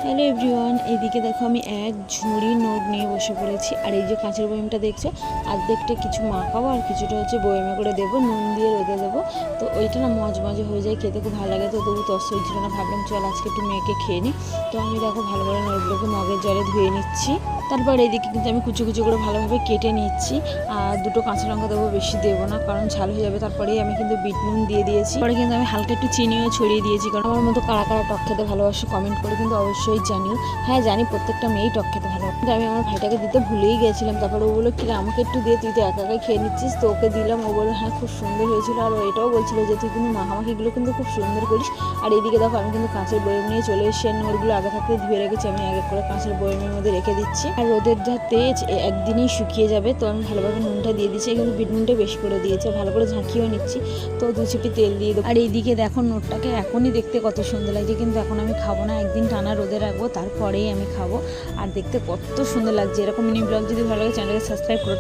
Hello everyone, এইদিকে দেখো আমি এক ঝুড়ি নোট নিয়ে বসে পড়েছি। আর এই যে কাঁচের বয়মটা দেখছো, অর্ধেকটা কিছু মাখাবো আর কিছুটা হচ্ছে বয়মে করে দেবো, নুন দিয়ে রোদে দেবো। তো ওইটা না মজমজে হয়ে যায়, খেতে খুব ভালো লাগে। তো তবু তসই ছিল না, ভাবলাম চল আজকে একটু মেয়েকে খেয়ে নিই। তো আমি দেখো ভালো করে নোটগুলোকে মগের জলে ধুয়ে নিচ্ছি। তারপর এইদিকে কিন্তু আমি কুচি কুচি করে ভালোভাবে কেটে নিচ্ছি। আর দুটো কাঁচা লঙ্কা দেবো, বেশি দেবো না কারণ ঝাল হয়ে যাবে। তারপরেই আমি কিন্তু বিট নুন দিয়ে দিয়েছি। পরে কিন্তু আমি হালকা একটু চিনিও ছড়িয়ে দিয়েছি, কারণ আমার মতো কারা কারা টক খেতে ভালোবাসে কমেন্ট করে কিন্তু অবশ্যই জানিও। হ্যাঁ জানি প্রত্যেকটা মেয়েই টক খেতে ভালো, কিন্তু আমি আমার ভাইটাকে দিতে ভুলেই গেছিলাম। তারপরে ও বললো কি আমাকে একটু দিয়ে, তুই তো একা একাই খেয়ে নিচ্ছিস। তো ওকে দিলাম, ও বললো হ্যাঁ খুব সুন্দর হয়েছিল। আর ও এটাও বলছিল যে তুই কিন্তু মাখামাখিগুলো কিন্তু খুব সুন্দর করিস। আর এইদিকে দেখো আমি কিন্তু কাঁচের বয়ম নিয়ে চলে এসেছি। আর নোটগুলো আগে থাকতে ধুয়ে রেখেছি, আমি এক এক করে কাঁচের বয়মের মধ্যে রেখে দিচ্ছি। আর রোদের যা তেজ একদিনেই শুকিয়ে যাবে, তো আমি ভালোভাবে নুনটা দিয়ে দিচ্ছি। কিন্তু বিট নুনটা বেশি করে দিয়েছে, ভালো করে ঝাঁকিয়েও নিচ্ছি। তো 2 চিপি তেল দিয়ে দেবো। আর এইদিকে দেখো নোটটাকে এখনই দেখতে কত সুন্দর লাগছে, কিন্তু এখন আমি খাবো না, একদিন টানা রোদে রাখবো, তারপরেই আমি খাবো। আর দেখতে কত সুন্দর লাগছে। এরকম মিনি ব্লগ যদি ভালো লাগে চ্যানেলকে সাবস্ক্রাইব করো।